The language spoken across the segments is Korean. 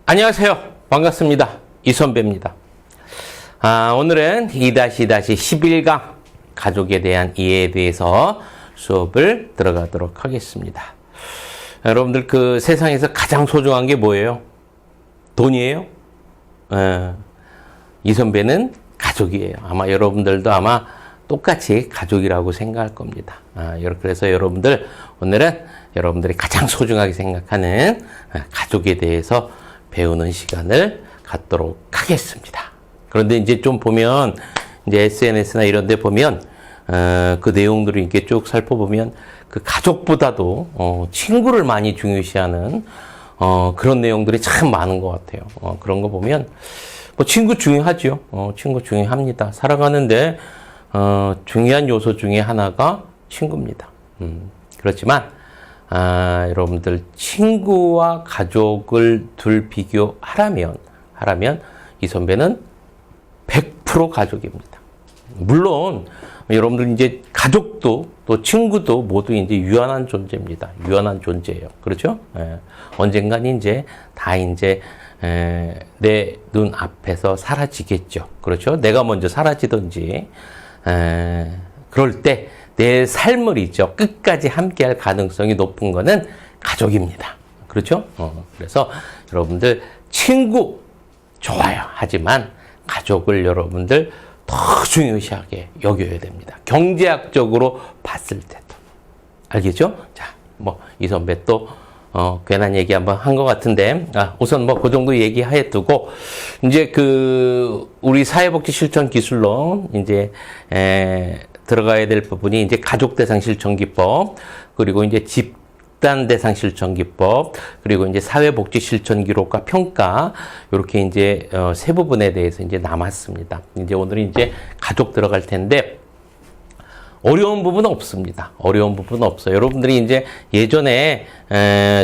안녕하세요. 반갑습니다. 이선배입니다. 오늘은 2-11강 가족에 대한 이해에 대해서 수업을 들어가도록 하겠습니다. 여러분들 그 세상에서 가장 소중한 게 뭐예요? 돈이에요? 이선배는 가족이에요. 아마 여러분들도 아마 똑같이 가족이라고 생각할 겁니다. 그래서 여러분들 오늘은 여러분들이 가장 소중하게 생각하는 가족에 대해서 배우는 시간을 갖도록 하겠습니다. 그런데 이제 좀 보면 이제 SNS나 이런 데 보면 그 내용들을 이렇게 쭉 살펴보면 그 가족보다도 친구를 많이 중요시하는 그런 내용들이 참 많은 것 같아요. 그런 거 보면 뭐 친구 중요하죠. 친구 중요합니다. 살아가는데 중요한 요소 중에 하나가 친구입니다. 그렇지만 여러분들 친구와 가족을 둘 비교하라면 이 선배는 100% 가족입니다. 물론 여러분들 이제 가족도 또 친구도 모두 이제 유한한 존재입니다. 유한한 존재예요. 그렇죠? 언젠간 이제 다 이제 내 눈 앞에서 사라지겠죠. 그렇죠? 내가 먼저 사라지든지 그럴 때 내 삶을 있죠. 끝까지 함께할 가능성이 높은 거는 가족입니다. 그렇죠? 그래서 여러분들 친구 좋아요. 하지만 가족을 여러분들 더 중요시하게 여겨야 됩니다. 경제학적으로 봤을 때도. 알겠죠? 자, 뭐 이 선배 또 괜한 얘기 한번 한 것 같은데, 우선 뭐 그 정도 얘기해 두고, 이제 우리 사회복지 실천 기술로 이제, 들어가야 될 부분이 이제 가족대상 실천기법, 그리고 이제 집단대상 실천기법, 그리고 이제 사회복지 실천 기록과 평가, 이렇게 이제, 세 부분에 대해서 이제 남았습니다. 이제 오늘은 이제 가족 들어갈 텐데, 어려운 부분은 없습니다. 어려운 부분은 없어요. 여러분들이 이제 예전에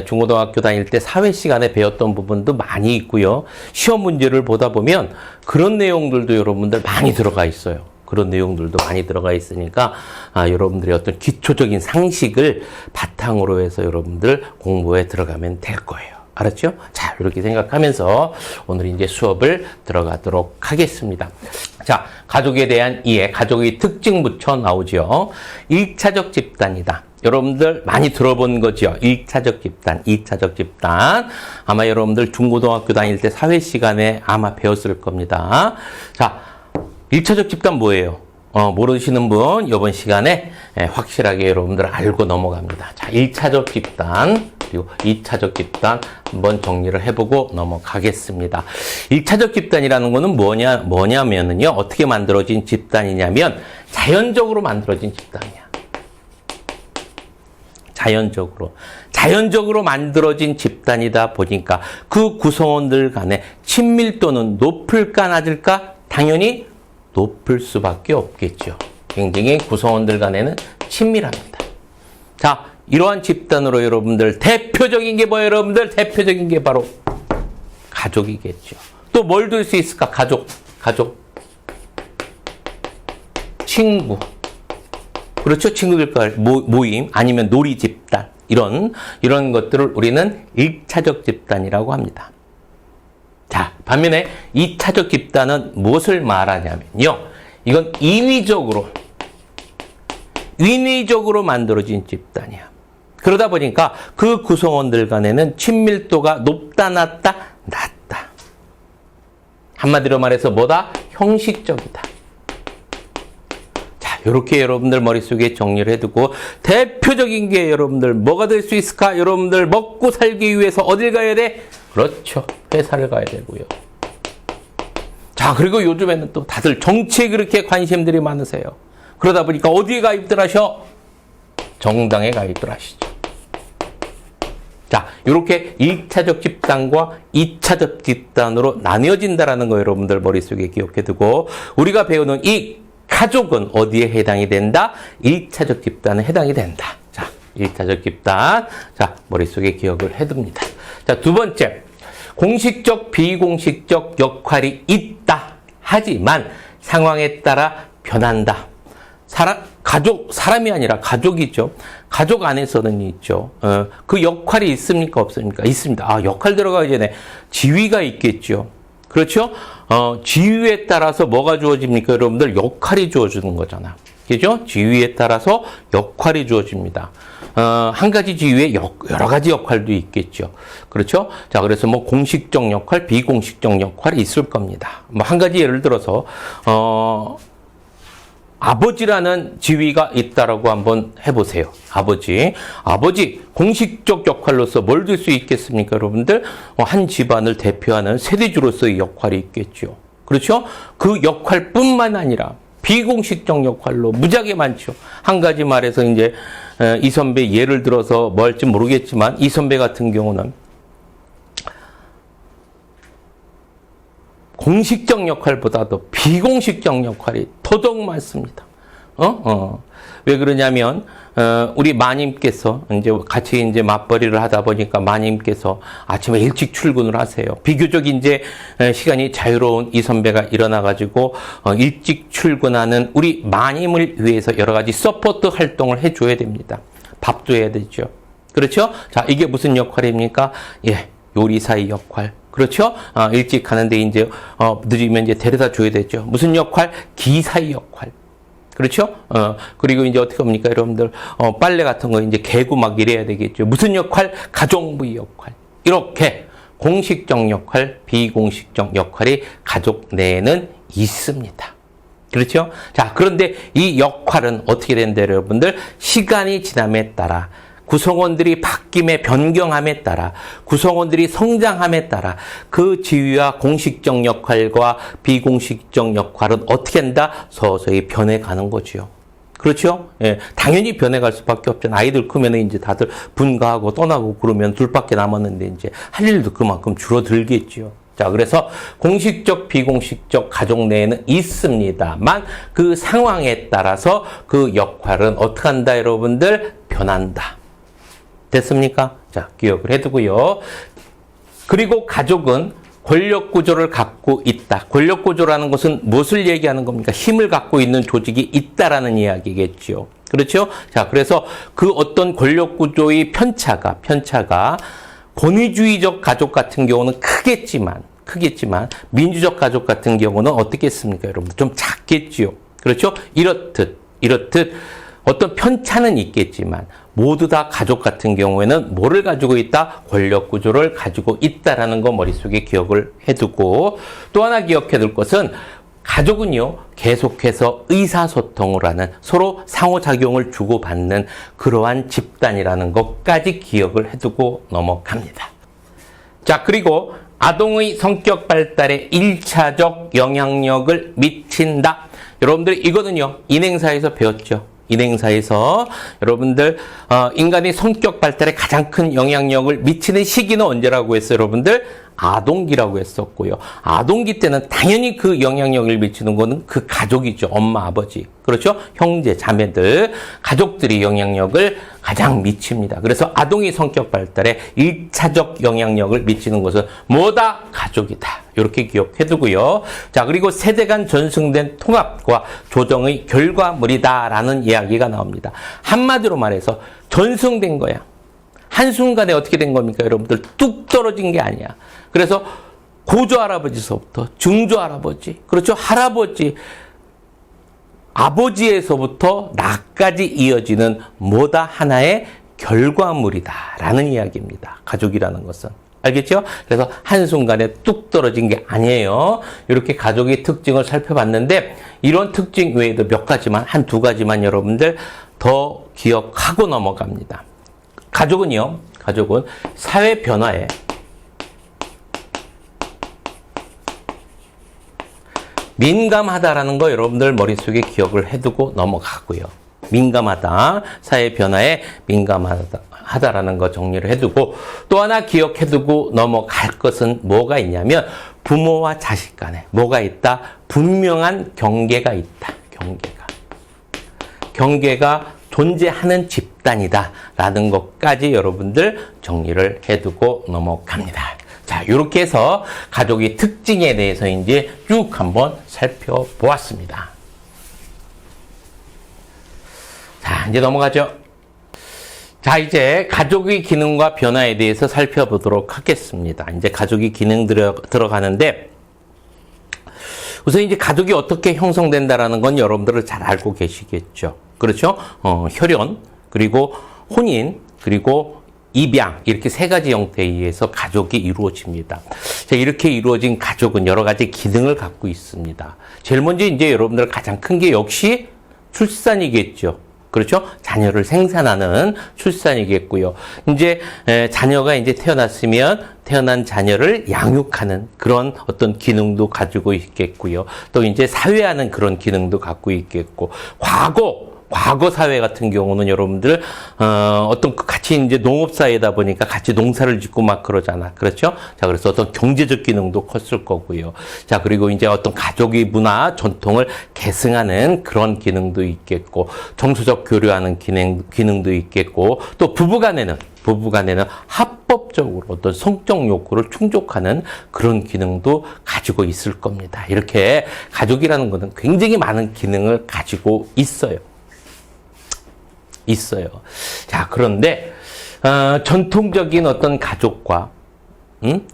중고등학교 다닐 때 사회 시간에 배웠던 부분도 많이 있고요. 시험 문제를 보다 보면 그런 내용들도 여러분들 많이 들어가 있어요. 그런 내용들도 많이 들어가 있으니까 여러분들의 어떤 기초적인 상식을 바탕으로 해서 여러분들 공부에 들어가면 될 거예요. 알았죠? 자, 이렇게 생각하면서 오늘 이제 수업을 들어가도록 하겠습니다. 자, 가족에 대한 이해, 가족의 특징부터 나오죠. 1차적 집단이다. 여러분들 많이 들어본 거죠. 1차적 집단, 2차적 집단. 아마 여러분들 중고등학교 다닐 때 사회 시간에 아마 배웠을 겁니다. 자, 1차적 집단 뭐예요? 모르시는 분 이번 시간에 확실하게 여러분들 알고 넘어갑니다. 자, 1차적 집단 그리고 2차적 집단 한번 정리를 해보고 넘어가겠습니다. 1차적 집단이라는 거는 뭐냐면은요, 어떻게 만들어진 집단이냐면 자연적으로 만들어진 집단이야. 자연적으로 만들어진 집단이다 보니까 그 구성원들 간의 친밀도는 높을까 낮을까? 당연히 높을 수밖에 없겠죠. 굉장히 구성원들 간에는 친밀합니다. 자, 이러한 집단으로 여러분들 대표적인 게 뭐예요, 여러분들? 대표적인 게 바로 가족이겠죠. 또 뭘 들 수 있을까? 가족, 친구. 그렇죠? 친구들과 모임, 아니면 놀이 집단. 이런 것들을 우리는 1차적 집단이라고 합니다. 자, 반면에 2차적 집단은 무엇을 말하냐면요. 이건 인위적으로 만들어진 집단이야. 그러다 보니까 그 구성원들 간에는 친밀도가 높다, 낮다? 낮다. 한마디로 말해서 뭐다? 형식적이다. 자, 이렇게 여러분들 머릿속에 정리를 해두고, 대표적인 게 여러분들 뭐가 될 수 있을까? 여러분들 먹고 살기 위해서 어딜 가야 돼? 그렇죠. 회사를 가야 되고요. 자, 그리고 요즘에는 또 다들 정치에 그렇게 관심들이 많으세요. 그러다 보니까 어디에 가입들 하셔? 정당에 가입들 하시죠. 자, 이렇게 1차적 집단과 2차적 집단으로 나뉘어진다라는 거 여러분들 머릿속에 기억해 두고, 우리가 배우는 이 가족은 어디에 해당이 된다? 1차적 집단에 해당이 된다. 자, 1차적 집단. 자, 머릿속에 기억을 해둡니다. 자, 두 번째. 공식적, 비공식적 역할이 있다. 하지만 상황에 따라 변한다. 가족, 사람이 아니라 가족이죠. 가족 안에서는 있죠. 그 역할이 있습니까? 없습니까? 있습니다. 아, 역할 들어가기 전에 지위가 있겠죠. 그렇죠? 지위에 따라서 뭐가 주어집니까? 여러분들 역할이 주어지는 거잖아. 그죠? 지위에 따라서 역할이 주어집니다. 한 가지 지위에 여러 가지 역할도 있겠죠. 그렇죠? 자, 그래서 뭐 공식적 역할, 비공식적 역할이 있을 겁니다. 뭐 한 가지 예를 들어서, 아버지라는 지위가 있다라고 한번 해보세요. 아버지, 공식적 역할로서 뭘 줄 수 있겠습니까, 여러분들? 한 집안을 대표하는 세대주로서의 역할이 있겠죠. 그렇죠? 그 역할뿐만 아니라 비공식적 역할로 무지하게 많죠. 한 가지 말해서 이제 이 선배 예를 들어서 뭐 할지 모르겠지만 이 선배 같은 경우는 공식적 역할보다도 비공식적 역할이 더더욱 많습니다. 왜 그러냐면, 우리 마님께서 이제 같이 이제 맞벌이를 하다 보니까 마님께서 아침에 일찍 출근을 하세요. 비교적 이제 시간이 자유로운 이 선배가 일어나가지고 일찍 출근하는 우리 마님을 위해서 여러 가지 서포트 활동을 해줘야 됩니다. 밥도 해야 되죠. 그렇죠? 자, 이게 무슨 역할입니까? 예, 요리사의 역할. 그렇죠? 일찍 가는데 이제, 늦으면 이제 데려다 줘야 되죠. 무슨 역할? 기사의 역할. 그렇죠? 그리고 이제 어떻게 합니까, 여러분들? 빨래 같은 거 이제 개고 막 이래야 되겠죠. 무슨 역할? 가정부의 역할. 이렇게 공식적 역할, 비공식적 역할이 가족 내에는 있습니다. 그렇죠? 자, 그런데 이 역할은 어떻게 된다, 여러분들? 시간이 지남에 따라 구성원들이 바뀜에 변경함에 따라 구성원들이 성장함에 따라 그 지위와 공식적 역할과 비공식적 역할은 어떻게 한다? 서서히 변해가는 거지요. 그렇죠? 예, 당연히 변해갈 수밖에 없잖아요. 아이들 크면 이제 다들 분가하고 떠나고 그러면 둘밖에 남았는데 이제 할 일도 그만큼 줄어들겠지요. 자, 그래서 공식적, 비공식적 가족 내에는 있습니다만 그 상황에 따라서 그 역할은 어떻게 한다, 여러분들? 변한다. 됐습니까? 자, 기억을 해두고요. 그리고 가족은 권력 구조를 갖고 있다. 권력 구조라는 것은 무엇을 얘기하는 겁니까? 힘을 갖고 있는 조직이 있다라는 이야기겠죠. 그렇죠? 자, 그래서 그 어떤 권력 구조의 편차가 권위주의적 가족 같은 경우는 크겠지만 민주적 가족 같은 경우는 어떻겠습니까, 여러분? 좀 작겠지요. 그렇죠? 이렇듯 어떤 편차는 있겠지만 모두 다 가족 같은 경우에는 뭐를 가지고 있다? 권력 구조를 가지고 있다라는 거 머릿속에 기억을 해두고 또 하나 기억해둘 것은 가족은요, 계속해서 의사소통을 하는 서로 상호작용을 주고받는 그러한 집단이라는 것까지 기억을 해두고 넘어갑니다. 자, 그리고 아동의 성격 발달에 1차적 영향력을 미친다. 여러분들 이거는요, 인행사에서 배웠죠. 인행사에서 여러분들 인간의 성격 발달에 가장 큰 영향력을 미치는 시기는 언제라고 했어요, 여러분들? 아동기라고 했었고요. 아동기 때는 당연히 그 영향력을 미치는 거는 그 가족이죠. 엄마, 아버지. 그렇죠? 형제, 자매들, 가족들이 영향력을 가장 미칩니다. 그래서 아동의 성격 발달에 1차적 영향력을 미치는 것은 뭐다? 가족이다. 이렇게 기억해두고요. 자, 그리고 세대 간 전승된 통합과 조정의 결과물이다라는 이야기가 나옵니다. 한마디로 말해서 전승된 거야. 한순간에 어떻게 된 겁니까, 여러분들? 뚝 떨어진 게 아니야. 그래서 고조 할아버지서부터 중조 할아버지, 그렇죠? 할아버지, 아버지에서부터 나까지 이어지는 뭐다? 하나의 결과물이다라는 이야기입니다. 가족이라는 것은. 알겠죠? 그래서 한순간에 뚝 떨어진 게 아니에요. 이렇게 가족의 특징을 살펴봤는데 이런 특징 외에도 몇 가지만, 한두 가지만 여러분들 더 기억하고 넘어갑니다. 가족은 사회 변화에 민감하다라는 거 여러분들 머릿속에 기억을 해두고 넘어가고요. 민감하다, 사회 변화에 민감하다라는 거 정리를 해두고 또 하나 기억해두고 넘어갈 것은 뭐가 있냐면 부모와 자식 간에 뭐가 있다? 분명한 경계가 있다. 경계가 존재하는 집단이다라는 것까지 여러분들 정리를 해두고 넘어갑니다. 자, 이렇게 해서 가족의 특징에 대해서 이제 쭉 한번 살펴보았습니다. 자, 이제 넘어가죠. 자, 이제 가족의 기능과 변화에 대해서 살펴보도록 하겠습니다. 이제 가족의 기능 들어가는데, 우선 이제 가족이 어떻게 형성된다라는 건 여러분들은 잘 알고 계시겠죠. 그렇죠? 혈연, 그리고 혼인, 그리고 입양, 이렇게 세 가지 형태에 의해서 가족이 이루어집니다. 자, 이렇게 이루어진 가족은 여러 가지 기능을 갖고 있습니다. 제일 먼저 이제 여러분들 가장 큰 게 역시 출산이겠죠. 그렇죠? 자녀를 생산하는 출산이겠고요. 이제 자녀가 이제 태어났으면 태어난 자녀를 양육하는 그런 어떤 기능도 가지고 있겠고요. 또 이제 사회하는 그런 기능도 갖고 있겠고, 과거 사회 같은 경우는 여러분들 어떤 같이 이제 농업 사회다 보니까 같이 농사를 짓고 막 그러잖아. 그렇죠? 자, 그래서 어떤 경제적 기능도 컸을 거고요. 자, 그리고 이제 어떤 가족의 문화, 전통을 계승하는 그런 기능도 있겠고, 정서적 교류하는 기능도 있겠고, 또 부부간에는 합법적으로 어떤 성적 욕구를 충족하는 그런 기능도 가지고 있을 겁니다. 이렇게 가족이라는 것은 굉장히 많은 기능을 가지고 있어요. 자, 그런데 전통적인 어떤 가족과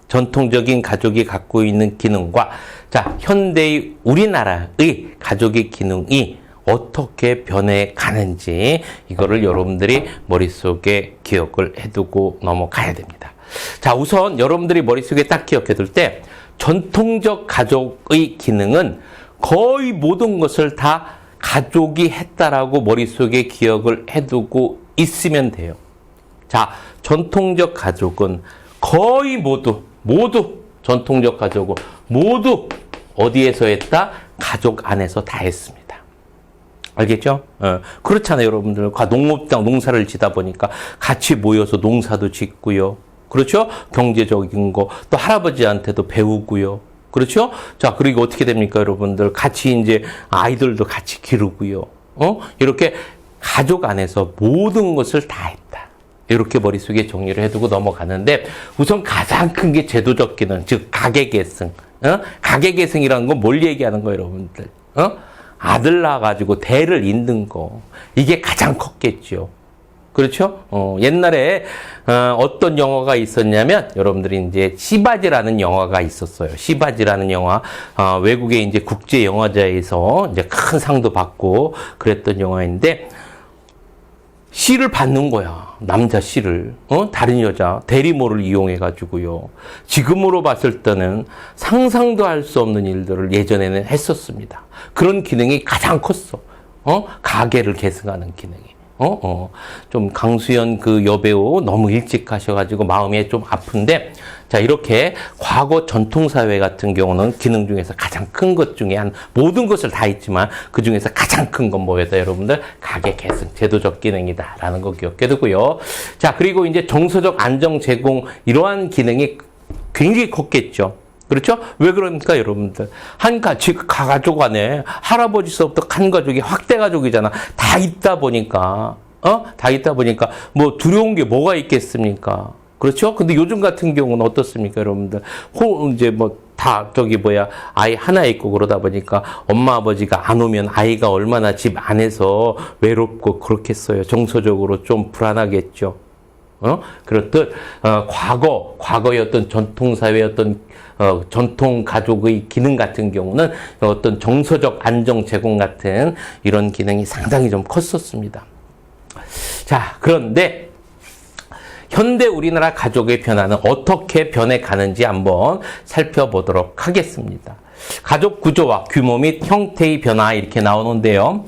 전통적인 가족이 갖고 있는 기능과 자, 현대의 우리나라의 가족의 기능이 어떻게 변해 가는지 이거를 여러분들이 머릿속에 기억을 해두고 넘어가야 됩니다. 자, 우선 여러분들이 머릿속에 딱 기억해둘 때 전통적 가족의 기능은 거의 모든 것을 다 가족이 했다라고 머릿속에 기억을 해두고 있으면 돼요. 자, 전통적 가족은 거의 모두 전통적 가족은 모두 어디에서 했다? 가족 안에서 다 했습니다. 알겠죠? 그렇잖아요, 여러분들. 농업장 농사를 지다 보니까 같이 모여서 농사도 짓고요. 그렇죠? 경제적인 거 또 할아버지한테도 배우고요. 그렇죠? 자, 그리고 어떻게 됩니까, 여러분들? 같이 이제 아이들도 같이 기르고요. 이렇게 가족 안에서 모든 것을 다 했다. 이렇게 머릿속에 정리를 해두고 넘어가는데, 우선 가장 큰 게 제도적 기능, 즉 가계계승. 가계계승이라는 건 뭘 얘기하는 거예요, 여러분들? 아들 낳아가지고 대를 잇는 거. 이게 가장 컸겠죠. 그렇죠? 옛날에 어떤 영화가 있었냐면 여러분들이 이제 시바지라는 영화가 있었어요. 시바지라는 영화, 외국의 이제 국제 영화제에서 이제 큰 상도 받고 그랬던 영화인데 시를 받는 거야. 남자 시를. 다른 여자 대리모를 이용해 가지고요. 지금으로 봤을 때는 상상도 할 수 없는 일들을 예전에는 했었습니다. 그런 기능이 가장 컸어. 가계를 계승하는 기능이. 좀 강수연 그 여배우 너무 일찍 가셔가지고 마음이 좀 아픈데, 자, 이렇게 과거 전통사회 같은 경우는 기능 중에서 가장 큰 것 중에 모든 것을 다 있지만 그 중에서 가장 큰 건 뭐였다, 여러분들? 가계 계승, 제도적 기능이다 라는 거 기억해 두고요. 자, 그리고 이제 정서적 안정 제공, 이러한 기능이 굉장히 컸겠죠. 그렇죠? 왜 그러니까 여러분들 가족 안에 할아버지서부터 한 가족이 확대 가족이잖아. 다 있다 보니까 뭐 두려운 게 뭐가 있겠습니까? 그렇죠? 근데 요즘 같은 경우는 어떻습니까, 여러분들? 이제 아이 하나 있고 그러다 보니까 엄마 아버지가 안 오면 아이가 얼마나 집 안에서 외롭고 그렇겠어요. 정서적으로 좀 불안하겠죠. 그렇듯 과거의 어떤 전통사회의 어떤 전통 가족의 기능 같은 경우는 어떤 정서적 안정 제공 같은 이런 기능이 상당히 좀 컸었습니다. 자, 그런데 현대 우리나라 가족의 변화는 어떻게 변해가는지 한번 살펴보도록 하겠습니다. 가족 구조와 규모 및 형태의 변화 이렇게 나오는데요.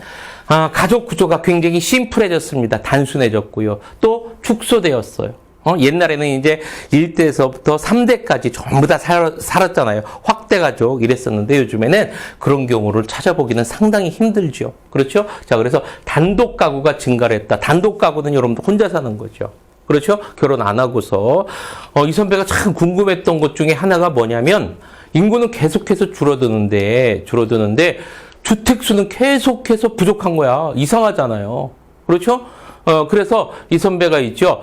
가족 구조가 굉장히 심플해졌습니다. 단순해졌고요. 또 축소되었어요. 옛날에는 이제 1대에서부터 3대까지 전부 다 살았잖아요. 확대가족 이랬었는데 요즘에는 그런 경우를 찾아보기는 상당히 힘들죠. 그렇죠? 자, 그래서 단독 가구가 증가를 했다. 단독 가구는 여러분들 혼자 사는 거죠. 그렇죠? 결혼 안 하고서. 이 선배가 참 궁금했던 것 중에 하나가 뭐냐면 인구는 계속해서 줄어드는데 주택수는 계속해서 부족한 거야. 이상하잖아요. 그렇죠? 그래서 이 선배가 있죠.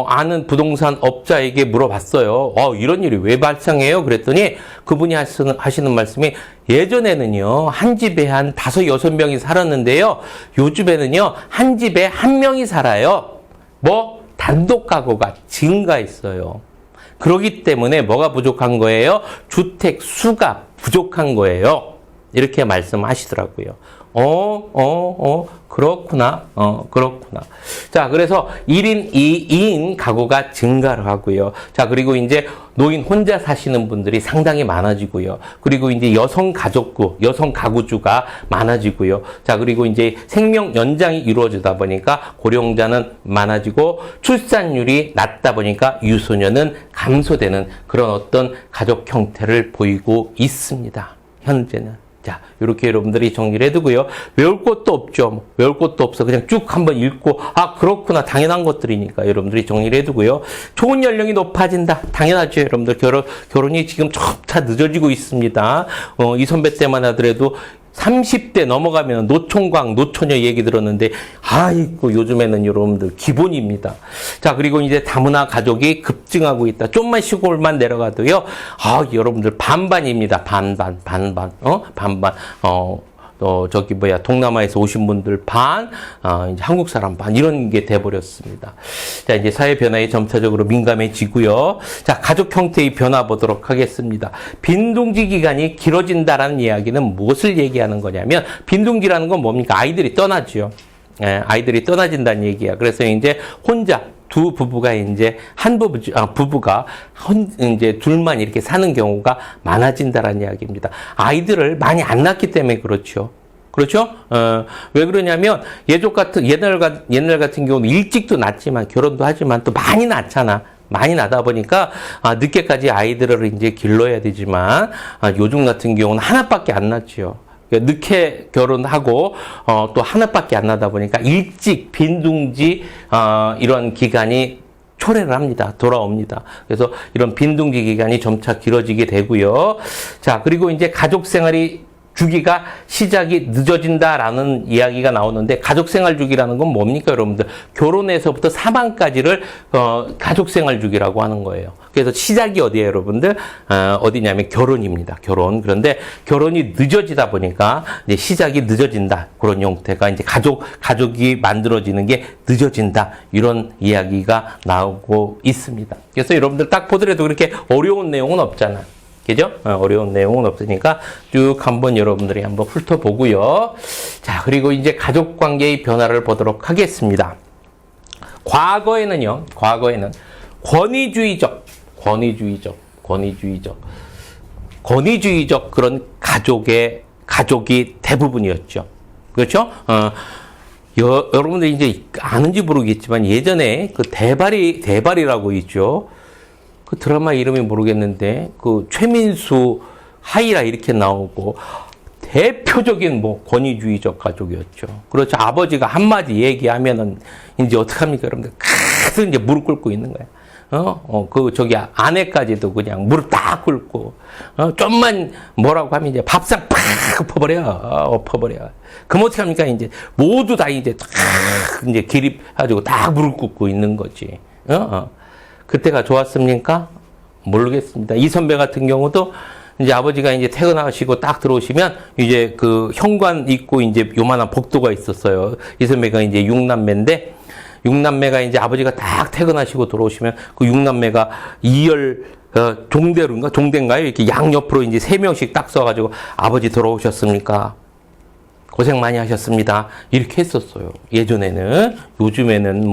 아는 부동산 업자에게 물어봤어요. 이런 일이 왜 발생해요? 그랬더니 그분이 하시는 말씀이 예전에는요, 한 집에 한 5, 6명이 살았는데요. 요즘에는요, 한 집에 1명이 살아요. 단독 가구가 증가했어요. 그렇기 때문에 뭐가 부족한 거예요? 주택 수가 부족한 거예요. 이렇게 말씀하시더라고요. 그렇구나. 그렇구나. 자, 그래서 1인, 2인 가구가 증가를 하고요. 자, 그리고 이제 노인 혼자 사시는 분들이 상당히 많아지고요. 그리고 이제 여성 가족구, 여성 가구주가 많아지고요. 자, 그리고 이제 생명 연장이 이루어지다 보니까 고령자는 많아지고 출산율이 낮다 보니까 유소년은 감소되는 그런 어떤 가족 형태를 보이고 있습니다. 현재는. 자, 이렇게 여러분들이 정리를 해두고요. 외울 것도 없죠. 외울 것도 없어. 그냥 쭉 한번 읽고, 그렇구나. 당연한 것들이니까 여러분들이 정리를 해두고요. 좋은 연령이 높아진다. 당연하죠. 여러분들 결혼이 지금 다 늦어지고 있습니다. 이 선배 때만 하더라도 30대 넘어가면 노총각, 노처녀 얘기 들었는데, 아이고, 요즘에는 여러분들 기본입니다. 자, 그리고 이제 다문화 가족이 급증하고 있다. 좀만 시골만 내려가도요, 여러분들 반반입니다. 반반. 동남아에서 오신 분들 반, 이제 한국 사람 반, 이런 게 돼버렸습니다. 자, 이제 사회 변화에 점차적으로 민감해지고요. 자, 가족 형태의 변화 보도록 하겠습니다. 빈둥지 기간이 길어진다라는 이야기는 무엇을 얘기하는 거냐면, 빈둥지라는 건 뭡니까? 아이들이 떠나죠. 아이들이 떠나진다는 얘기야. 그래서 이제 혼자, 두 부부가 이제 부부가 이제 둘만 이렇게 사는 경우가 많아진다라는 이야기입니다. 아이들을 많이 안 낳기 때문에 그렇죠. 그렇죠? 왜 그러냐면 옛날 같은 경우는 일찍도 낳지만 결혼도 하지만 또 많이 낳잖아. 많이 나다 보니까 늦게까지 아이들을 이제 길러야 되지만 요즘 같은 경우는 하나밖에 안 낳지요. 늦게 결혼하고 또 하나밖에 안 나다 보니까 일찍 빈둥지 이런 기간이 초래를 합니다. 돌아옵니다. 그래서 이런 빈둥지 기간이 점차 길어지게 되고요. 자, 그리고 이제 가족 생활이 주기가 시작이 늦어진다라는 이야기가 나오는데, 가족생활 주기라는 건 뭡니까, 여러분들? 결혼에서부터 사망까지를 가족생활 주기라고 하는 거예요. 그래서 시작이 어디예요, 여러분들? 어디냐면 결혼입니다. 결혼. 그런데 결혼이 늦어지다 보니까 이제 시작이 늦어진다. 그런 형태가 이제 가족이 만들어지는 게 늦어진다. 이런 이야기가 나오고 있습니다. 그래서 여러분들 딱 보더라도 그렇게 어려운 내용은 없잖아. 그죠? 어려운 내용은 없으니까 쭉 한번 여러분들이 한번 훑어보고요. 자, 그리고 이제 가족 관계의 변화를 보도록 하겠습니다. 과거에는 권위주의적 그런 가족이 대부분이었죠. 그렇죠? 여러분들이 이제 아는지 모르겠지만 예전에 그 대발이라고 있죠. 그 드라마 이름이 모르겠는데, 그 최민수, 하이라 이렇게 나오고, 대표적인 권위주의적 가족이었죠. 그렇죠. 아버지가 한마디 얘기하면은, 이제 어떡합니까, 여러분들? 계속 이제 무릎 꿇고 있는 거야. 아내까지도 그냥 무릎 딱 꿇고, 좀만 뭐라고 하면 이제 밥상 팍 엎어버려. 그럼 어떡합니까? 이제 모두 다 이제 이제 기립해가지고 딱 무릎 꿇고 있는 거지. 그때가 좋았습니까? 모르겠습니다. 이 선배 같은 경우도 이제 아버지가 이제 퇴근하시고 딱 들어오시면 이제 그 현관 있고 이제 요만한 복도가 있었어요. 이 선배가 이제 6남매가 이제 아버지가 딱 퇴근하시고 들어오시면 그 6남매가 2열 종대인가요? 이렇게 양옆으로 이제 3명씩 딱 써가지고 아버지 들어오셨습니까? 고생 많이 하셨습니다. 이렇게 했었어요. 예전에는. 요즘에는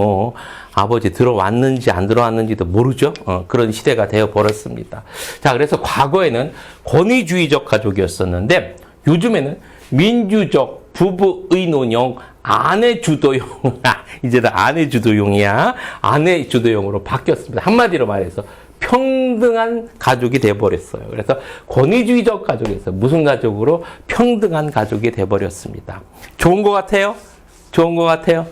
아버지 들어왔는지 안 들어왔는지도 모르죠. 그런 시대가 되어 버렸습니다. 자, 그래서 과거에는 권위주의적 가족이었었는데 요즘에는 민주적 부부 의논형 아내 주도용 이제는 아내 주도용이야. 아내 주도용으로 바뀌었습니다. 한마디로 말해서 평등한 가족이 돼버렸어요. 그래서 권위주의적 가족에서 무슨 가족으로 평등한 가족이 돼버렸습니다. 좋은 것 같아요? 좋은 것 같아요?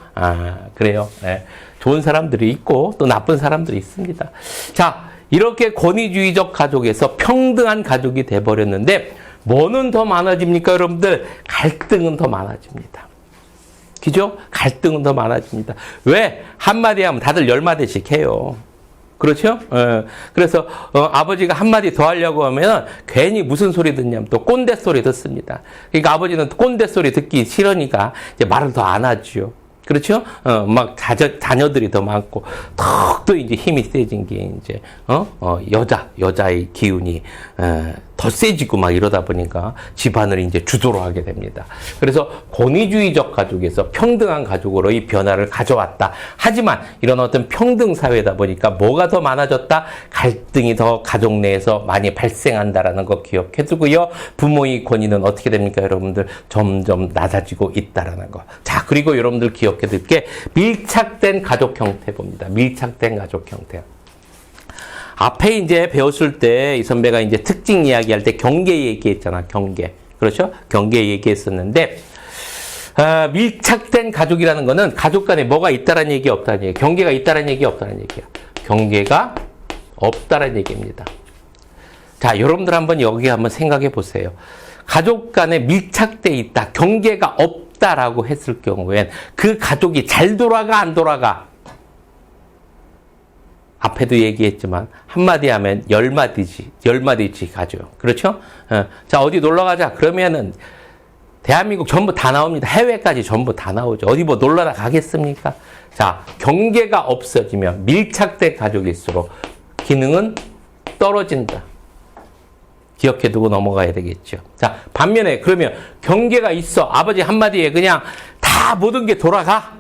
그래요. 네. 좋은 사람들이 있고 또 나쁜 사람들이 있습니다. 자, 이렇게 권위주의적 가족에서 평등한 가족이 돼버렸는데 뭐는 더 많아집니까, 여러분들? 갈등은 더 많아집니다. 그죠? 갈등은 더 많아집니다. 왜? 한마디 하면 다들 10마디씩 해요. 그렇죠? 그래서 아버지가 한마디 더 하려고 하면 괜히 무슨 소리 듣냐면 또 꼰대 소리 듣습니다. 그러니까 아버지는 꼰대 소리 듣기 싫으니까 이제 말을 더 안 하죠. 그렇죠? 막 자녀들이 더 많고, 턱도 이제 힘이 세진 게 이제, 여자의 기운이, 더 세지고 막 이러다 보니까 집안을 이제 주도로 하게 됩니다. 그래서 권위주의적 가족에서 평등한 가족으로 이 변화를 가져왔다. 하지만 이런 어떤 평등 사회다 보니까 뭐가 더 많아졌다? 갈등이 더 가족 내에서 많이 발생한다라는 거 기억해 두고요. 부모의 권위는 어떻게 됩니까, 여러분들? 점점 낮아지고 있다라는 거. 자, 그리고 여러분들 기억해 둘 게 밀착된 가족 형태 봅니다. 밀착된 가족 형태. 앞에 이제 배웠을 때 이 선배가 이제 특징 이야기할 때 경계 얘기했잖아. 경계. 그렇죠? 경계 얘기했었는데, 밀착된 가족이라는 거는 가족 간에 뭐가 있다라는 얘기 없다는 얘기. 경계가 있다라는 얘기 없다는 얘기야. 경계가 없다라는 얘기입니다. 자, 여러분들 한번 여기 한번 생각해 보세요. 가족 간에 밀착돼 있다. 경계가 없다라고 했을 경우엔 그 가족이 잘 돌아가 안 돌아가? 앞에도 얘기했지만 한마디 하면 10마디씩 가죠. 그렇죠? 자, 어디 놀러 가자. 그러면은 대한민국 전부 다 나옵니다. 해외까지 전부 다 나오죠. 어디 뭐 놀러 가겠습니까? 자, 경계가 없어지면 밀착된 가족일수록 기능은 떨어진다. 기억해 두고 넘어가야 되겠죠. 자, 반면에 그러면 경계가 있어. 아버지 한마디에 그냥 다 모든 게 돌아가.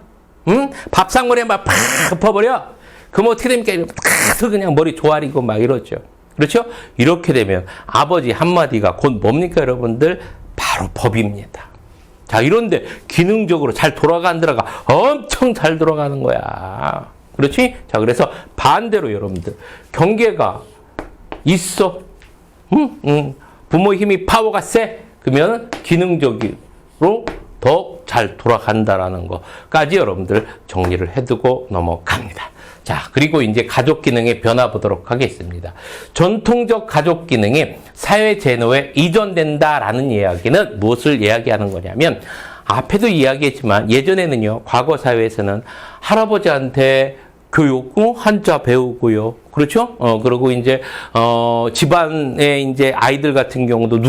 응? 밥상머리에 막 팍 엎어버려. 그럼 어떻게 됩니까? 탁 그냥 머리 조아리고 막 이러죠. 그렇죠? 이렇게 되면 아버지 한마디가 곧 뭡니까, 여러분들? 바로 법입니다. 자, 이런데 기능적으로 잘 돌아가 안 들어가? 엄청 잘 돌아가는 거야. 그렇지? 자, 그래서 반대로 여러분들 경계가 있어. 부모 힘이 파워가 세. 그러면 기능적으로 더 잘 돌아간다라는 거까지 여러분들 정리를 해두고 넘어갑니다. 자, 그리고 이제 가족 기능의 변화 보도록 하겠습니다. 전통적 가족 기능이 사회 제도에 이전된다라는 이야기는 무엇을 이야기하는 거냐면, 앞에도 이야기했지만 예전에는요, 과거 사회에서는 할아버지한테 교육, 한자 배우고요. 그렇죠? 그리고 이제, 집안에 이제 아이들 같은 경우도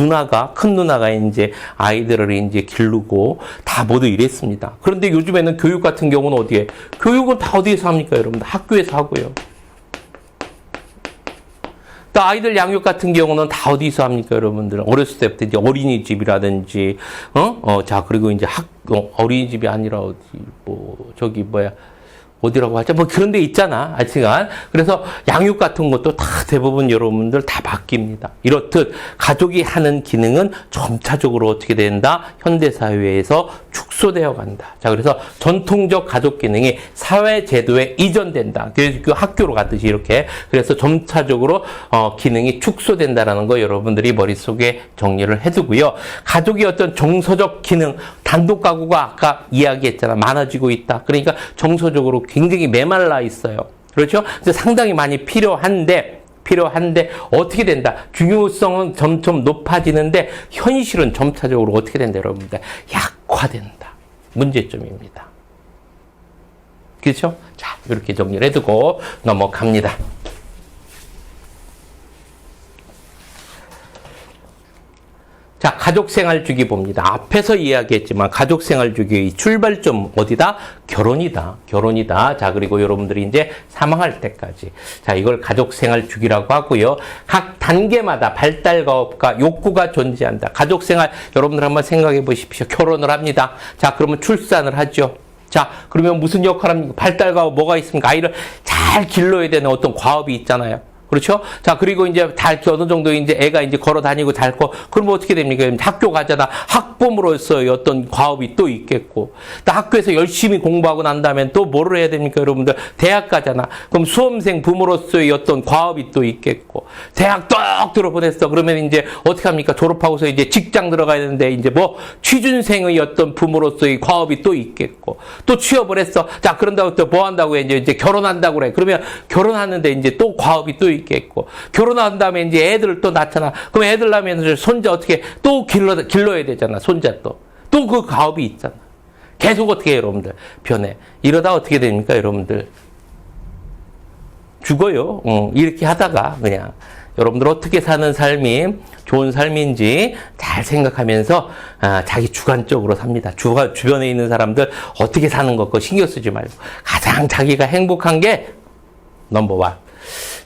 큰 누나가 이제 아이들을 이제 기르고 다 모두 이랬습니다. 그런데 요즘에는 교육 같은 경우는 어디에? 교육은 다 어디에서 합니까, 여러분들? 학교에서 하고요. 또 아이들 양육 같은 경우는 다 어디서 합니까, 여러분들? 어렸을 때부터 이제 어린이집이라든지, 자, 그리고 이제 어린이집이 아니라 어디라고 하죠? 뭐 그런 데 있잖아. 하여간. 그래서 양육 같은 것도 다 대부분 여러분들 다 바뀝니다. 이렇듯 가족이 하는 기능은 점차적으로 어떻게 된다? 현대사회에서 축소되어 간다. 자, 그래서 전통적 가족 기능이 사회제도에 이전된다. 그래서 그 학교로 가듯이 이렇게. 그래서 점차적으로 기능이 축소된다라는 거 여러분들이 머릿속에 정리를 해두고요. 가족이 어떤 정서적 기능, 단독 가구가 아까 이야기했잖아. 많아지고 있다. 그러니까 정서적으로 굉장히 메말라 있어요. 그렇죠? 그래서 상당히 많이 필요한데 어떻게 된다? 중요성은 점점 높아지는데 현실은 점차적으로 어떻게 된다, 여러분들? 약화된다. 문제점입니다. 그렇죠? 자, 이렇게 정리를 해두고 넘어갑니다. 자, 가족생활주기 봅니다. 앞에서 이야기했지만 가족생활주기의 출발점 어디다? 결혼이다. 자, 그리고 여러분들이 이제 사망할 때까지. 자, 이걸 가족생활주기라고 하고요. 각 단계마다 발달 과업과 욕구가 존재한다. 가족생활 여러분들 한번 생각해 보십시오. 결혼을 합니다. 자, 그러면 출산을 하죠. 자, 그러면 무슨 역할을 합니까? 발달 과업 뭐가 있습니까? 아이를 잘 길러야 되는 어떤 과업이 있잖아요. 그렇죠? 자, 그리고 이제 어느 정도 이제 애가 이제 걸어 다니고 닳고, 그러면 어떻게 됩니까? 학교 가잖아. 학부모로서의 어떤 과업이 또 있겠고, 또 학교에서 열심히 공부하고 난 다음에 또 뭐를 해야 됩니까? 여러분들, 대학 가잖아. 그럼 수험생 부모로서의 어떤 과업이 또 있겠고, 대학 떡 들어보냈어. 그러면 이제 어떻게 합니까? 졸업하고서 이제 직장 들어가야 되는데, 이제 뭐, 취준생의 어떤 부모로서의 과업이 또 있겠고, 또 취업을 했어. 자, 그런다고 또 뭐 한다고 해? 이제 결혼한다고 그래. 그러면 결혼하는데 이제 또 과업이 또 있겠고, 결혼한 다음에 이제 애들을 또 낳잖아. 그럼 애들 낳으면 손자 어떻게 또 길러야 되잖아. 손자 또 그 과업이 있잖아. 계속 어떻게 해요, 여러분들? 변해. 이러다 어떻게 됩니까, 여러분들? 죽어요. 이렇게 하다가 그냥 여러분들 어떻게 사는 삶이 좋은 삶인지 잘 생각하면서 자기 주관적으로 삽니다. 주변에 있는 사람들 어떻게 사는 것 신경 쓰지 말고 가장 자기가 행복한 게 넘버원.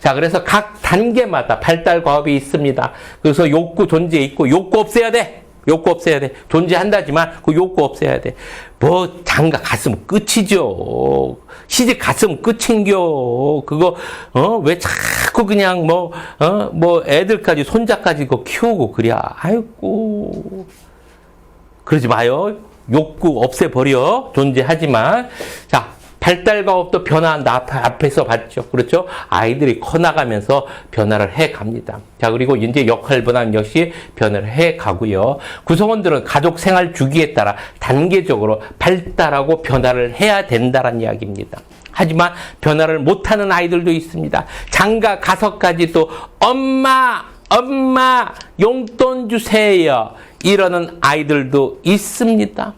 자, 그래서 각 단계마다 발달 과업이 있습니다. 그래서 욕구 존재 있고 욕구 없애야 돼. 욕구 없애야 돼. 존재한다지만 그 욕구 없애야 돼. 뭐 장가 갔으면 끝이죠. 시집 갔으면 끝인겨. 그거 왜 자꾸 그냥 뭐 애들까지 손자까지 그거 키우고 그래. 아이고. 그러지 마요. 욕구 없애버려. 존재하지만. 자, 발달 과업도 변화한다. 앞에서 봤죠. 그렇죠? 아이들이 커나가면서 변화를 해 갑니다. 자, 그리고 이제 역할 변화 역시 변화를 해 가고요. 구성원들은 가족 생활 주기에 따라 단계적으로 발달하고 변화를 해야 된다는 이야기입니다. 하지만 변화를 못하는 아이들도 있습니다. 장가 가서까지도 엄마 용돈 주세요. 이러는 아이들도 있습니다.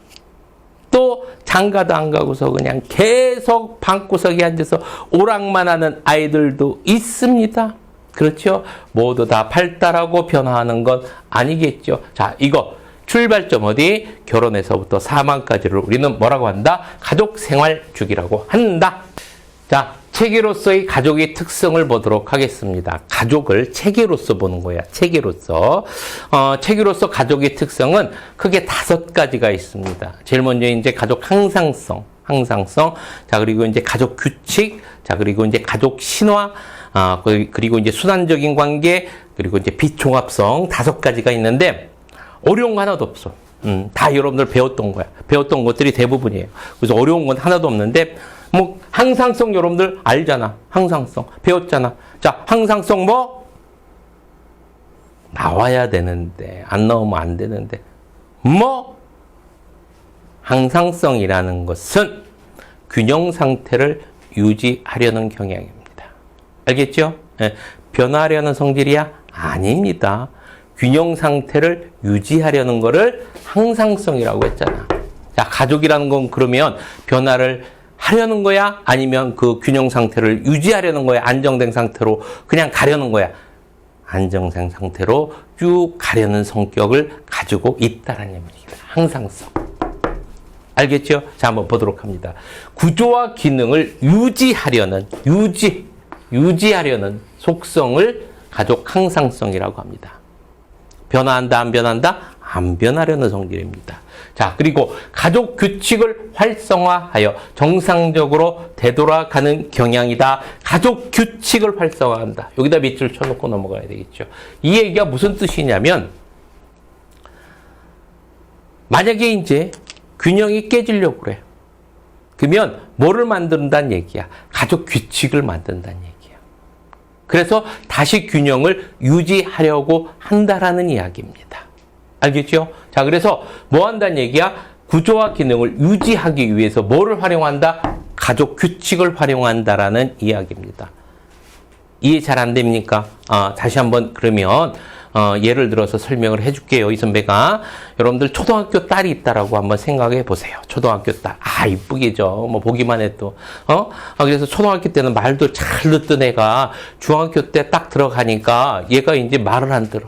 또 장가도 안 가고서 그냥 계속 방구석에 앉아서 오락만 하는 아이들도 있습니다. 그렇죠? 모두 다 발달하고 변화하는 건 아니겠죠. 자, 이거 출발점 어디? 결혼에서부터 사망까지를 우리는 뭐라고 한다? 가족 생활 주기라고 한다. 자, 체계로서의 가족의 특성을 보도록 하겠습니다. 가족을 체계로서 보는 거야. 체계로서. 체계로서 가족의 특성은 크게 5가지가 있습니다. 제일 먼저 이제 가족 항상성. 자, 그리고 이제 가족 규칙. 자, 그리고 이제 가족 신화. 그리고 이제 순환적인 관계. 그리고 이제 비종합성. 5가지가 있는데 어려운 거 하나도 없어. 다 여러분들 배웠던 거야. 배웠던 것들이 대부분이에요. 그래서 어려운 건 하나도 없는데 뭐 항상성 여러분들 알잖아. 항상성 배웠잖아. 자, 항상성 뭐? 나와야 되는데 안 나오면 안 되는데 뭐? 항상성이라는 것은 균형 상태를 유지하려는 경향입니다. 알겠죠? 네. 변화하려는 성질이야? 아닙니다. 균형 상태를 유지하려는 거를 항상성이라고 했잖아. 자, 가족이라는 건 그러면 변화를 하려는 거야? 아니면 그 균형 상태를 유지하려는 거야? 안정된 상태로 그냥 가려는 거야? 안정된 상태로 쭉 가려는 성격을 가지고 있다는 얘기입니다. 항상성. 알겠죠? 자, 한번 보도록 합니다. 구조와 기능을 유지하려는 속성을 가족 항상성이라고 합니다. 변화한다, 안 변한다? 안 변하려는 성질입니다. 자, 그리고 가족 규칙을 활성화하여 정상적으로 되돌아가는 경향이다. 가족 규칙을 활성화한다. 여기다 밑줄 쳐놓고 넘어가야 되겠죠. 이 얘기가 무슨 뜻이냐면, 만약에 이제 균형이 깨지려고 그래. 그러면 뭐를 만든다는 얘기야? 가족 규칙을 만든다는 얘기야. 그래서 다시 균형을 유지하려고 한다라는 이야기입니다. 알겠죠? 자, 그래서 뭐 한다는 얘기야? 구조와 기능을 유지하기 위해서 뭐를 활용한다? 가족 규칙을 활용한다라는 이야기입니다. 이해 잘 안 됩니까? 다시 한번 그러면 예를 들어서 설명을 해줄게요. 이 선배가 여러분들 초등학교 딸이 있다라고 한번 생각해 보세요. 초등학교 딸, 이쁘게죠. 뭐 보기만 해도 그래서 초등학교 때는 말도 잘 듣던 애가 중학교 때 딱 들어가니까 얘가 이제 말을 안 들어.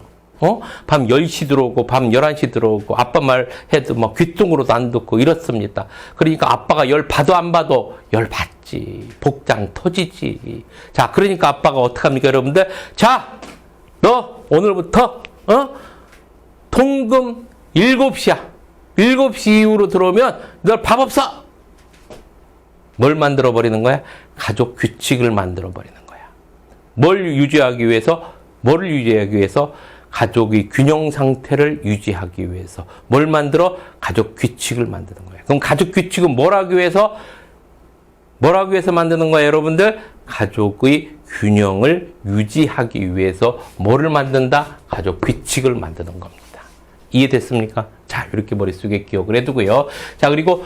밤 10시 들어오고 밤 11시 들어오고 아빠 말 해도 막 귀뚱으로도 안 듣고 이렇습니다. 그러니까 아빠가 열 봐도 안 봐도 열 받지. 복장 터지지. 자, 그러니까 아빠가 어떡합니까, 여러분들? 자, 너 오늘부터 통금 7시야. 7시 이후로 들어오면 너 밥 없어. 뭘 만들어 버리는 거야? 가족 규칙을 만들어 버리는 거야. 뭐를 유지하기 위해서? 가족의 균형 상태를 유지하기 위해서. 뭘 만들어? 가족 규칙을 만드는 거야. 그럼 가족 규칙은 뭘 하기 위해서? 뭐라고 위해서 만드는 거예요, 여러분들? 가족의 균형을 유지하기 위해서 뭐를 만든다? 가족 규칙을 만드는 겁니다. 이해됐습니까? 자, 이렇게 머릿속에 기억을 해두고요. 자, 그리고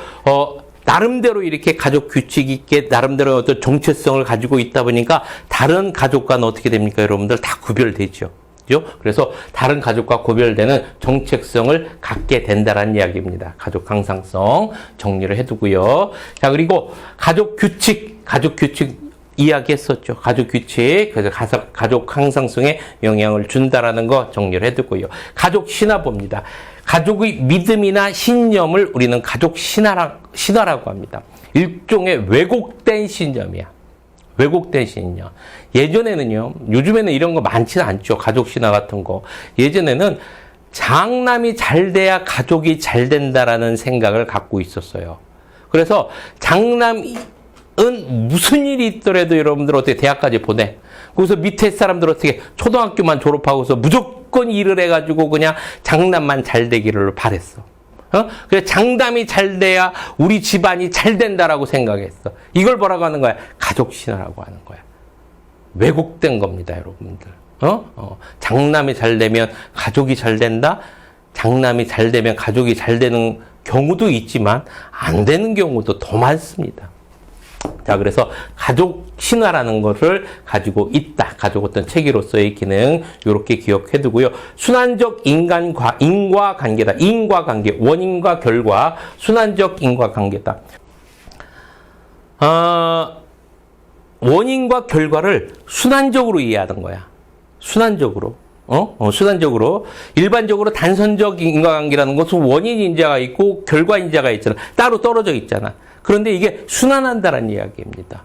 나름대로 이렇게 가족 규칙 있게 나름대로 어떤 정체성을 가지고 있다 보니까 다른 가족과는 어떻게 됩니까, 여러분들? 다 구별되죠. 그래서 다른 가족과 구별되는 정체성을 갖게 된다는 이야기입니다. 가족 강상성 정리를 해두고요. 자, 그리고 가족 규칙 이야기했었죠. 가족 규칙, 그래서 가족 강상성에 영향을 준다라는 거 정리를 해두고요. 가족 신화 봅니다. 가족의 믿음이나 신념을 우리는 가족 신화라고 합니다. 일종의 왜곡된 신념이야. 왜곡된 신념. 예전에는요, 요즘에는 이런 거 많지는 않죠. 가족 신화 같은 거. 예전에는 장남이 잘 돼야 가족이 잘 된다라는 생각을 갖고 있었어요. 그래서 장남은 무슨 일이 있더라도 여러분들 어떻게 대학까지 보내. 거기서 밑에 사람들 어떻게 초등학교만 졸업하고서 무조건 일을 해가지고 그냥 장남만 잘 되기를 바랬어. 그래, 장남이 잘 돼야 우리 집안이 잘 된다라고 생각했어. 이걸 뭐라고 하는 거야? 가족 신화라고 하는 거야. 왜곡된 겁니다, 여러분들. 장남이 잘 되면 가족이 잘 된다? 장남이 잘 되면 가족이 잘 되는 경우도 있지만 안 되는 경우도 더 많습니다. 자, 그래서 가족 신화라는 것을 가지고 있다. 가족 어떤 체계로서의 기능, 요렇게 기억해 두고요. 순환적 인과관계다. 인과관계, 원인과 결과, 순환적 인과관계다. 원인과 결과를 순환적으로 이해하는 거야. 순환적으로. 순환적으로. 일반적으로 단선적 인과관계라는 것은 원인 인자가 있고 결과 인자가 있잖아. 따로 떨어져 있잖아. 그런데 이게 순환한다는 이야기입니다.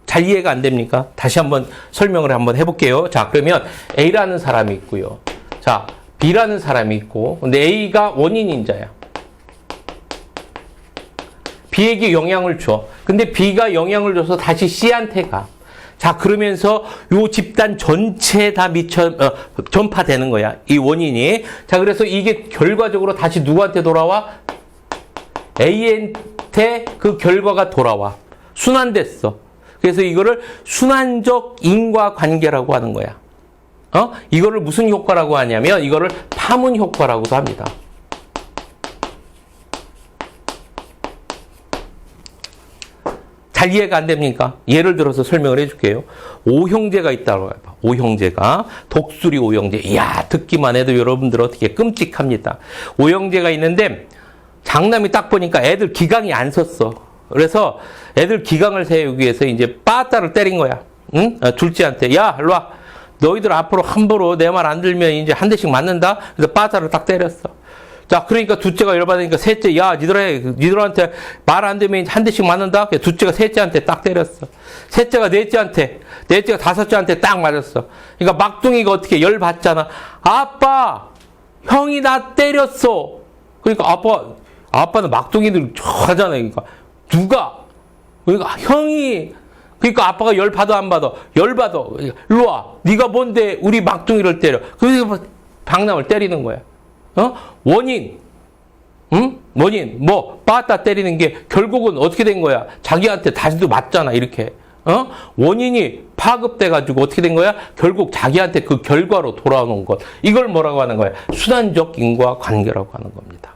잘 이해가 안 됩니까? 다시 한번 설명을 한번 해볼게요. 자, 그러면 A라는 사람이 있고요. 자, B라는 사람이 있고, 근데 A가 원인 인자야. B에게 영향을 줘. 근데 B가 영향을 줘서 다시 C한테 가. 자, 그러면서 요 집단 전체에 다 전파되는 거야. 이 원인이. 자, 그래서 이게 결과적으로 다시 누구한테 돌아와? A한테 그 결과가 돌아와. 순환됐어. 그래서 이거를 순환적 인과관계라고 하는 거야. 이거를 무슨 효과라고 하냐면 이거를 파문 효과라고도 합니다. 잘 이해가 안 됩니까? 예를 들어서 설명을 해줄게요. 오형제가 있다고 해봐. 오형제가. 독수리 오형제. 이야, 듣기만 해도 여러분들 어떻게 끔찍합니다. 오형제가 있는데 장남이 딱 보니까 애들 기강이 안 섰어. 그래서 애들 기강을 세우기 위해서 이제 빠따를 때린 거야. 응? 둘째한테. 야, 일로 와. 너희들 앞으로 함부로 내 말 안 들면 이제 한 대씩 맞는다? 그래서 빠따를 딱 때렸어. 자, 그러니까 둘째가 열받으니까 셋째, 야, 니들한테 말 안 되면 한 대씩 맞는다? 둘째가 셋째한테 딱 때렸어. 셋째가 넷째가 다섯째한테 딱 맞았어. 그러니까 막둥이가 어떻게 열받잖아. 아빠, 형이 나 때렸어. 그러니까 아빠는 막둥이들 하잖아. 그러니까 그러니까 형이, 그러니까 아빠가 열 받아 안 받아? 열 받아. 일로 와. 네가 뭔데 우리 막둥이를 때려? 그래서 박남을 때리는 거야. 원인. 응? 원인. 빠따 때리는 게 결국은 어떻게 된 거야? 자기한테 다시도 맞잖아, 이렇게. 원인이 파급돼가지고 어떻게 된 거야? 결국 자기한테 그 결과로 돌아오는 것. 이걸 뭐라고 하는 거야? 순환적 인과관계라고 하는 겁니다.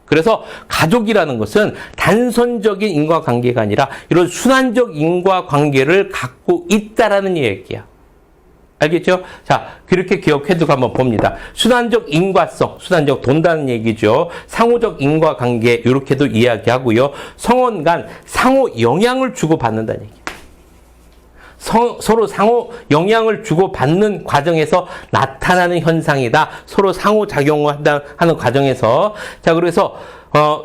그래서 가족이라는 것은 단선적인 인과관계가 아니라 이런 순환적 인과관계를 갖고 있다라는 얘기야. 알겠죠? 자, 그렇게 기억해두고 한번 봅니다. 순환적 인과성, 순환적 돈다는 얘기죠. 상호적 인과관계, 이렇게도 이야기하고요. 성원 간 상호 영향을 주고받는다는 얘기예요. 서로 상호 영향을 주고받는 과정에서 나타나는 현상이다. 서로 상호작용을 하는 과정에서. 자, 그래서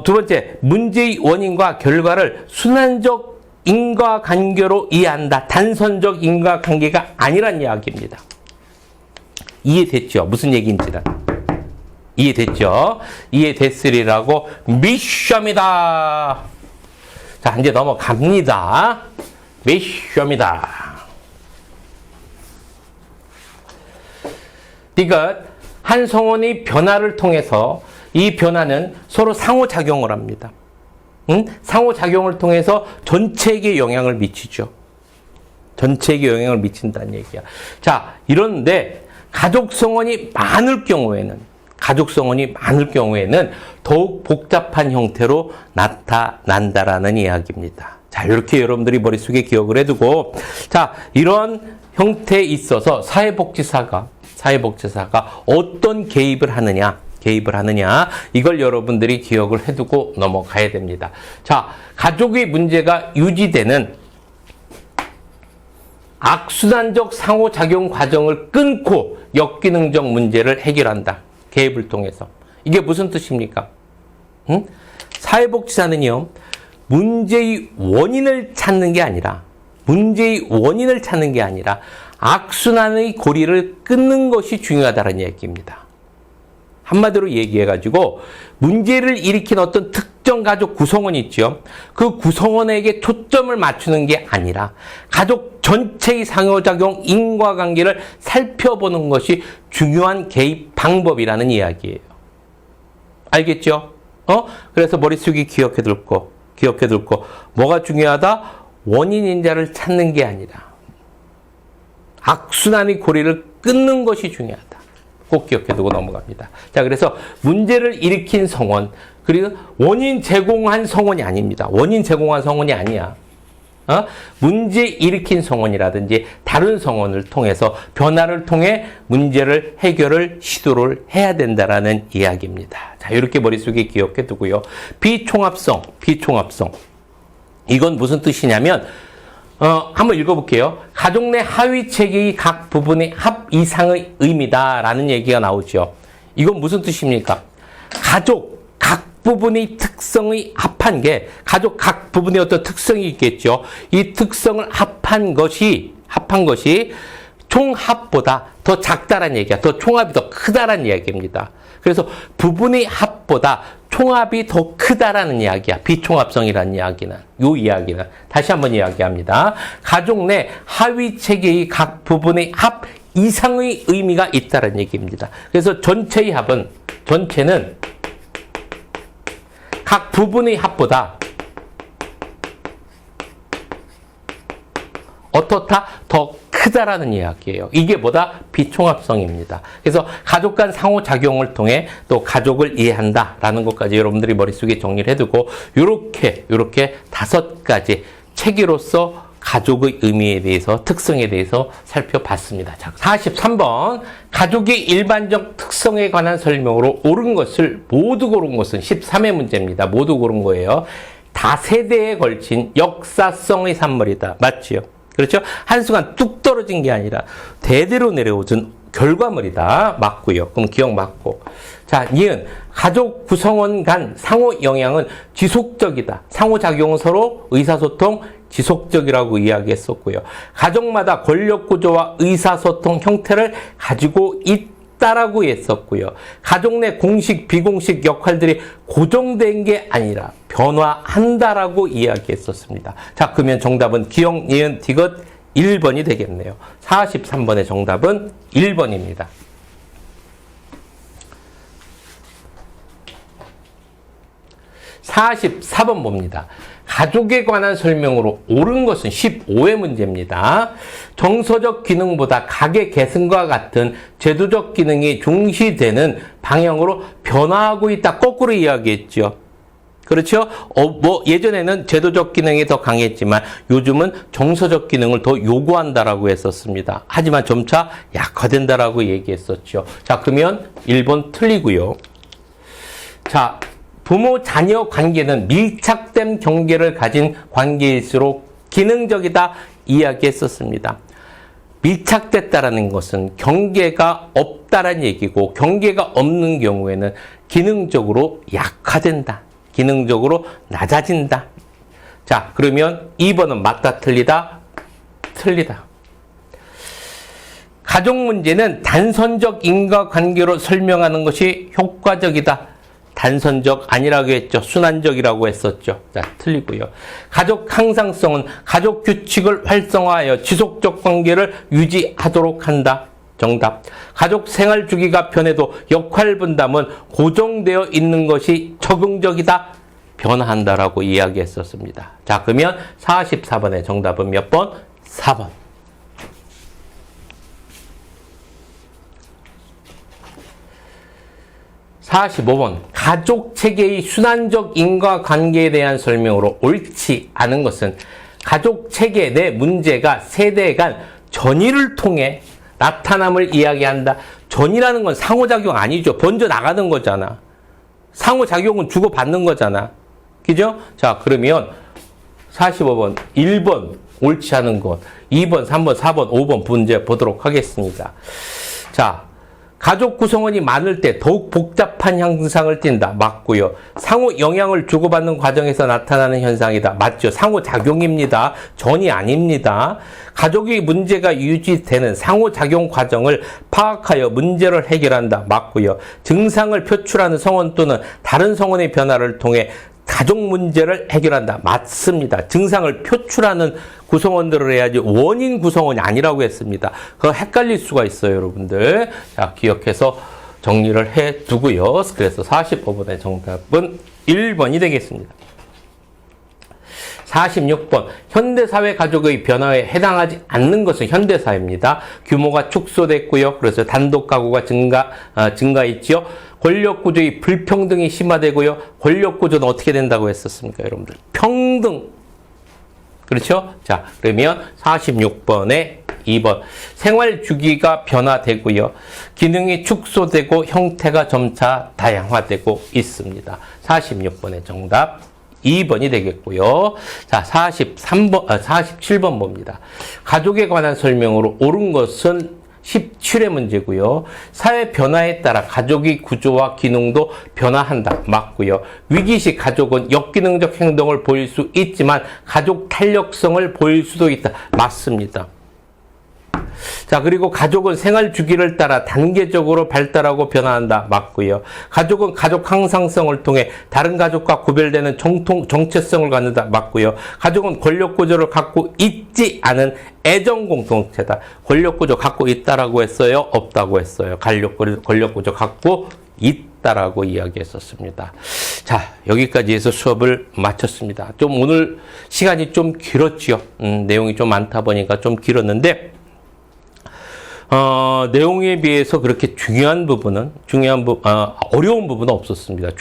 두 번째, 문제의 원인과 결과를 순환적 인과관계로 이해한다. 단선적 인과관계가 아니란 이야기입니다. 이해됐죠? 무슨 얘기인지는. 이해됐죠? 이해됐으리라고 미션입니다. 자, 이제 넘어갑니다. 미션입니다. 이것 한 성원의 변화를 통해서 이 변화는 서로 상호작용을 합니다. 상호작용을 통해서 전체에게 영향을 미치죠. 전체에게 영향을 미친다는 얘기야. 자, 이런데 가족성원이 많을 경우에는 더욱 복잡한 형태로 나타난다라는 이야기입니다. 자, 이렇게 여러분들이 머릿속에 기억을 해두고, 자, 이런 형태에 있어서 사회복지사가 사회복지사가 어떤 개입을 하느냐, 이걸 여러분들이 기억을 해두고 넘어가야 됩니다. 자, 가족의 문제가 유지되는 악순환적 상호작용 과정을 끊고 역기능적 문제를 해결한다. 개입을 통해서. 이게 무슨 뜻입니까? 사회복지사는요, 문제의 원인을 찾는 게 아니라 악순환의 고리를 끊는 것이 중요하다는 얘기입니다. 한마디로 얘기해가지고 문제를 일으킨 어떤 특정 가족 구성원이 있죠. 그 구성원에게 초점을 맞추는 게 아니라 가족 전체의 상호작용, 인과관계를 살펴보는 것이 중요한 개입 방법이라는 이야기예요. 알겠죠? 그래서 머릿속에 기억해둘고 뭐가 중요하다? 원인인자를 찾는 게 아니라 악순환의 고리를 끊는 것이 중요하다. 꼭 기억해두고 넘어갑니다. 자, 그래서 문제를 일으킨 성원, 그리고 원인 제공한 성원이 아닙니다. 원인 제공한 성원이 아니야. 문제 일으킨 성원이라든지 다른 성원을 통해서 변화를 통해 문제를 해결을 시도를 해야 된다라는 이야기입니다. 자, 이렇게 머릿속에 기억해두고요. 비총합성. 이건 무슨 뜻이냐면 한번 읽어볼게요. 가족 내 하위 체계의 각 부분의 합 이상의 의미다라는 얘기가 나오죠. 이건 무슨 뜻입니까? 가족 각 부분의 특성의 합한 게, 가족 각 부분의 어떤 특성이 있겠죠. 이 특성을 합한 것이 총합보다 더 작다라는 얘기야. 더 총합이 더 크다라는 이야기입니다. 그래서 부분의 합보다 총합이 더 크다라는 이야기야. 비총합성이라는 이야기는. 다시 한번 이야기합니다. 가족 내 하위 체계의 각 부분의 합 이상의 의미가 있다는 얘기입니다. 그래서 전체는 각 부분의 합보다 어떻다? 더 크다라는 이야기예요. 이게 뭐다? 비총합성입니다. 그래서 가족 간 상호작용을 통해 또 가족을 이해한다라는 것까지 여러분들이 머릿속에 정리를 해두고 요렇게 5가지 체계로서 가족의 의미에 대해서, 특성에 대해서 살펴봤습니다. 자, 43번. 가족의 일반적 특성에 관한 설명으로 옳은 것을 모두 고른 것은 13회 문제입니다. 모두 고른 거예요. 다세대에 걸친 역사성의 산물이다. 맞지요? 그렇죠? 한순간 뚝 떨어진 게 아니라 대대로 내려오던 결과물이다. 맞고요. 그럼 기억 맞고. 자, 니은 가족 구성원 간 상호 영향은 지속적이다. 상호작용은 서로 의사소통 지속적이라고 이야기했었고요. 가족마다 권력구조와 의사소통 형태를 가지고 있다라고 했었고요. 가족 내 공식, 비공식 역할들이 고정된 게 아니라 변화한다라고 이야기했었습니다. 자, 그러면 정답은 기억, 니은, 디귿 1번이 되겠네요. 43번의 정답은 1번입니다. 44번 봅니다. 가족에 관한 설명으로 옳은 것은 15회 문제입니다. 정서적 기능보다 가계 계승과 같은 제도적 기능이 중시되는 방향으로 변화하고 있다. 거꾸로 이야기했죠. 그렇죠? 예전에는 제도적 기능이 더 강했지만 요즘은 정서적 기능을 더 요구한다라고 했었습니다. 하지만 점차 약화된다라고 얘기했었죠. 자, 그러면 1번 틀리고요. 자, 부모 자녀 관계는 밀착된 경계를 가진 관계일수록 기능적이다 이야기했었습니다. 밀착됐다라는 것은 경계가 없다라는 얘기고, 경계가 없는 경우에는 기능적으로 약화된다. 기능적으로 낮아진다. 자, 그러면 2번은 맞다, 틀리다? 틀리다. 가족 문제는 단선적 인과관계로 설명하는 것이 효과적이다. 단선적 아니라고 했죠. 순환적이라고 했었죠. 자, 틀리고요. 가족 항상성은 가족 규칙을 활성화하여 지속적 관계를 유지하도록 한다. 정답. 가족 생활 주기가 변해도 역할 분담은 고정되어 있는 것이 적응적이다. 변화한다라고 이야기했었습니다. 자, 그러면 44번의 정답은 몇 번? 4번. 45번. 가족 체계의 순환적 인과관계에 대한 설명으로 옳지 않은 것은 가족 체계 내 문제가 세대 간 전이를 통해 나타남을 이야기한다. 전이라는 건 상호작용 아니죠. 번져 나가는 거잖아. 상호작용은 주고받는 거잖아. 그죠? 자, 그러면 45번, 1번 옳지 않은 것, 2번, 3번, 4번, 5번 문제 보도록 하겠습니다. 자, 가족 구성원이 많을 때 더욱 복잡한 현상을 띈다. 맞고요. 상호 영향을 주고받는 과정에서 나타나는 현상이다. 맞죠. 상호작용입니다. 전이 아닙니다. 가족의 문제가 유지되는 상호작용 과정을 파악하여 문제를 해결한다. 맞고요. 증상을 표출하는 성원 또는 다른 성원의 변화를 통해 가족 문제를 해결한다. 맞습니다. 증상을 표출하는 구성원들을 해야지 원인 구성원이 아니라고 했습니다. 그거 헷갈릴 수가 있어요, 여러분들. 자, 기억해서 정리를 해 두고요. 그래서 45번의 정답은 1번이 되겠습니다. 46번. 현대사회 가족의 변화에 해당하지 않는 것은 현대사회입니다. 규모가 축소됐고요. 그래서 단독 가구가 증가했지요. 권력구조의 불평등이 심화되고요. 권력구조는 어떻게 된다고 했었습니까, 여러분들? 평등. 그렇죠? 자, 그러면 46번에 2번. 생활 주기가 변화되고요. 기능이 축소되고 형태가 점차 다양화되고 있습니다. 46번의 정답 2번이 되겠고요. 자, 47번 봅니다. 가족에 관한 설명으로 옳은 것은 17의 문제고요. 사회 변화에 따라 가족의 구조와 기능도 변화한다. 맞고요. 위기시 가족은 역기능적 행동을 보일 수 있지만 가족 탄력성을 보일 수도 있다. 맞습니다. 자, 그리고 가족은 생활 주기를 따라 단계적으로 발달하고 변화한다. 맞고요. 가족은 가족 항상성을 통해 다른 가족과 구별되는 정체성을 갖는다. 맞고요. 가족은 권력 구조를 갖고 있지 않은 애정 공동체다. 권력 구조 갖고 있다라고 했어요? 없다고 했어요? 권력 구조 갖고 있다라고 이야기했었습니다. 자, 여기까지 해서 수업을 마쳤습니다. 좀 오늘 시간이 좀 길었지요. 내용이 좀 많다 보니까 좀 길었는데 내용에 비해서 그렇게 어려운 부분은 없었습니다.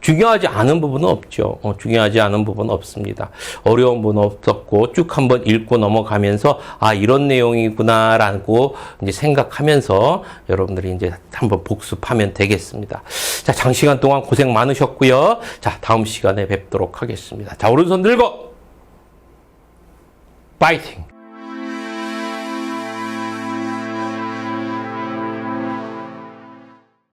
중요하지 않은 부분은 없죠. 중요하지 않은 부분은 없습니다. 어려운 부분은 없었고, 쭉 한번 읽고 넘어가면서, 이런 내용이구나라고 이제 생각하면서 여러분들이 이제 한번 복습하면 되겠습니다. 자, 장시간 동안 고생 많으셨고요. 자, 다음 시간에 뵙도록 하겠습니다. 자, 오른손 들고, 파이팅!